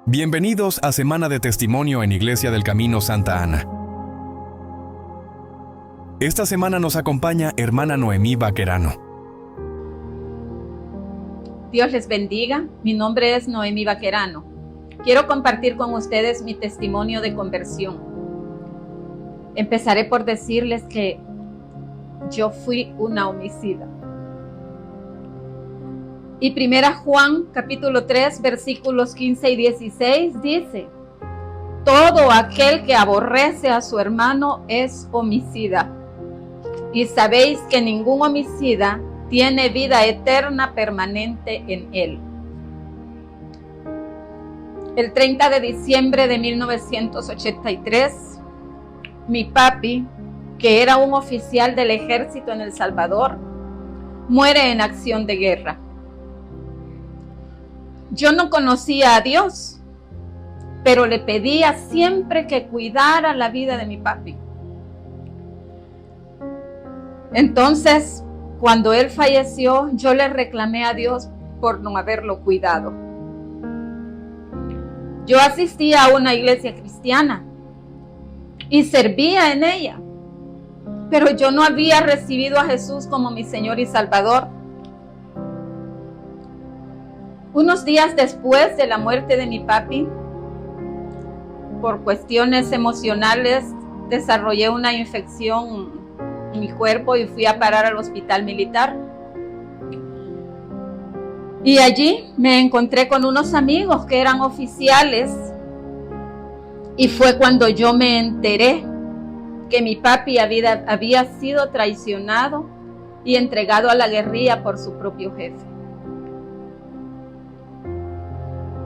Bienvenidos a Semana de Testimonio en Iglesia del Camino Santa Ana. Esta semana nos acompaña hermana Noemí Vaquerano. Dios les bendiga, mi nombre es Noemí Vaquerano. Quiero compartir con ustedes mi testimonio de conversión. Empezaré por decirles que yo fui una homicida. Y primera Juan capítulo 3 versículos 15 y 16 dice: todo aquel que aborrece a su hermano es homicida. Y sabéis que ningún homicida tiene vida eterna permanente en él. El 30 de diciembre de 1983, mi papi, que era un oficial del ejército en El Salvador, muere en acción de guerra. Yo no conocía a Dios, pero le pedía siempre que cuidara la vida de mi papi. Entonces, cuando él falleció, yo le reclamé a Dios por no haberlo cuidado. Yo asistía a una iglesia cristiana y servía en ella, pero yo no había recibido a Jesús como mi Señor y Salvador. Unos días después de la muerte de mi papi, por cuestiones emocionales, desarrollé una infección en mi cuerpo y fui a parar al hospital militar. Y allí me encontré con unos amigos que eran oficiales y fue cuando yo me enteré que mi papi había sido traicionado y entregado a la guerrilla por su propio jefe.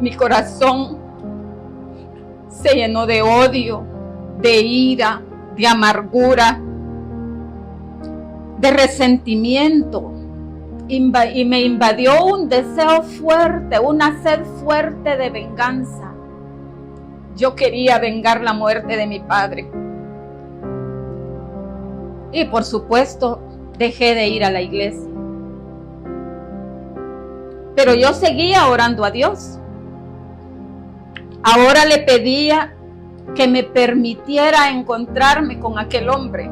Mi corazón se llenó de odio, de ira, de amargura, de resentimiento, y me invadió un deseo fuerte, una sed fuerte de venganza. Yo quería vengar la muerte de mi padre. Y por supuesto, dejé de ir a la iglesia. Pero yo seguía orando a Dios. Ahora le pedía que me permitiera encontrarme con aquel hombre,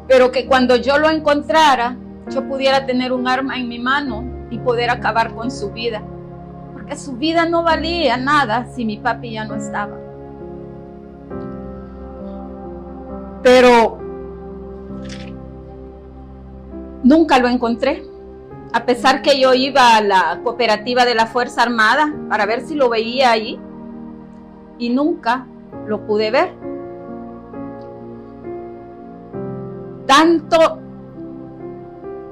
pero que cuando yo lo encontrara, yo pudiera tener un arma en mi mano y poder acabar con su vida, porque su vida no valía nada si mi papi ya no estaba. Pero nunca lo encontré. A pesar que yo iba a la cooperativa de la Fuerza Armada para ver si lo veía allí, y nunca lo pude ver. Tanto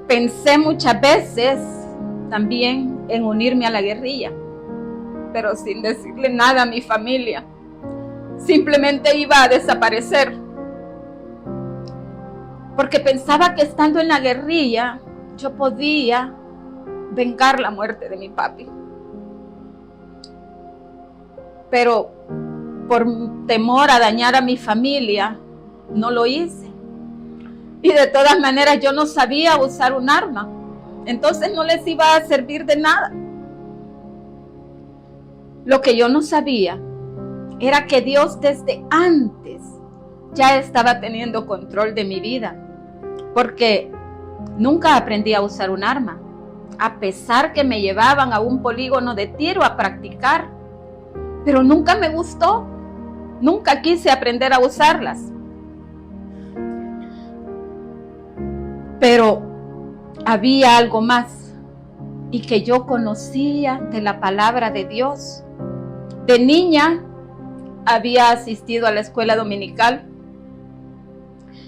pensé muchas veces también en unirme a la guerrilla, pero sin decirle nada a mi familia. Simplemente iba a desaparecer, porque pensaba que estando en la guerrilla yo podía vengar la muerte de mi papi. Pero por temor a dañar a mi familia, no lo hice. Y de todas maneras yo no sabía usar un arma, entonces no les iba a servir de nada. Lo que yo no sabía era que Dios desde antes ya estaba teniendo control de mi vida, porque nunca aprendí a usar un arma, a pesar que me llevaban a un polígono de tiro a practicar, pero nunca me gustó, nunca quise aprender a usarlas. Pero había algo más, y que yo conocía de la palabra de Dios. De niña había asistido a la escuela dominical,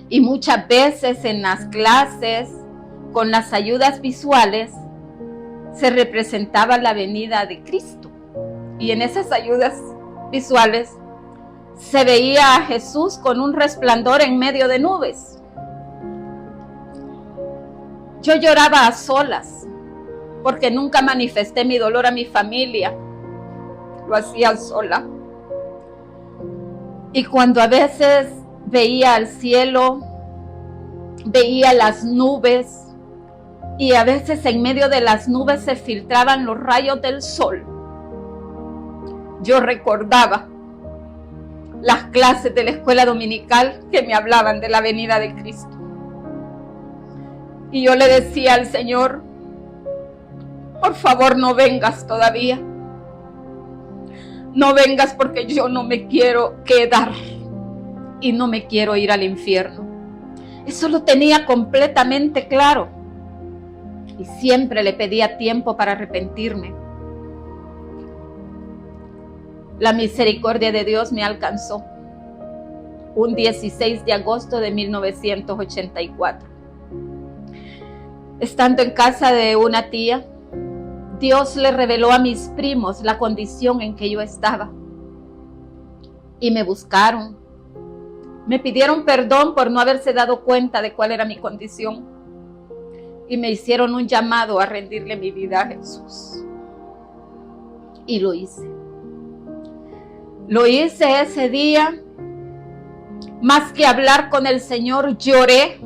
y muchas veces en las clases, con las ayudas visuales, se representaba la venida de Cristo. Y en esas ayudas visuales se veía a Jesús con un resplandor en medio de nubes. Yo lloraba a solas, porque nunca manifesté mi dolor a mi familia. Lo hacía sola. Y cuando a veces veía al cielo, veía las nubes, y a veces en medio de las nubes se filtraban los rayos del sol. yo recordaba las clases de la escuela dominical que me hablaban de la venida de Cristo. Y yo le decía al Señor, por favor no vengas todavía. No vengas porque yo no me quiero quedar y no me quiero ir al infierno. Eso lo tenía completamente claro. Y siempre le pedía tiempo para arrepentirme. La misericordia de Dios me alcanzó un 16 de agosto de 1984. Estando en casa de una tía, Dios le reveló a mis primos la condición en que yo estaba. Y me buscaron. Me pidieron perdón por no haberse dado cuenta de cuál era mi condición. Y me hicieron un llamado a rendirle mi vida a Jesús. Y lo hice. Lo hice ese día. Más que hablar con el Señor, lloré.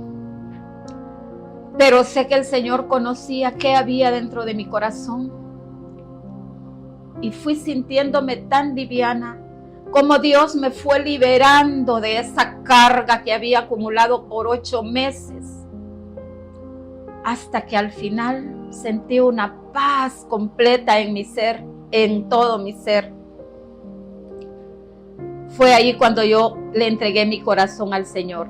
Pero sé que el Señor conocía qué había dentro de mi corazón. Y fui sintiéndome tan liviana, como Dios me fue liberando de esa carga que había acumulado por 8 meses. Hasta que al final sentí una paz completa en mi ser, en todo mi ser. Fue ahí cuando yo le entregué mi corazón al Señor.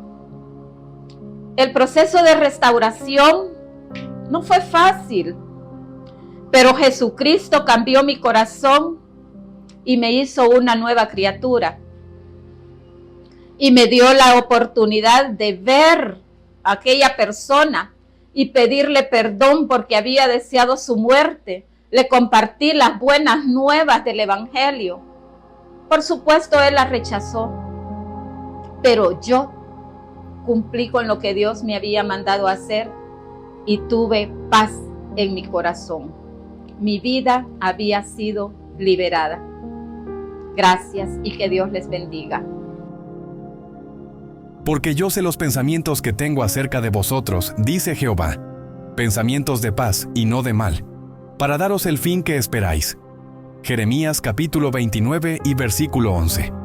El proceso de restauración no fue fácil, pero Jesucristo cambió mi corazón y me hizo una nueva criatura. Y me dio la oportunidad de ver a aquella persona y pedirle perdón porque había deseado su muerte. Le compartí las buenas nuevas del Evangelio. Por supuesto, él la rechazó, pero yo cumplí con lo que Dios me había mandado hacer y tuve paz en mi corazón. Mi vida había sido liberada. Gracias y que Dios les bendiga. Porque yo sé los pensamientos que tengo acerca de vosotros, dice Jehová, pensamientos de paz y no de mal, para daros el fin que esperáis. Jeremías capítulo 29 y versículo 11.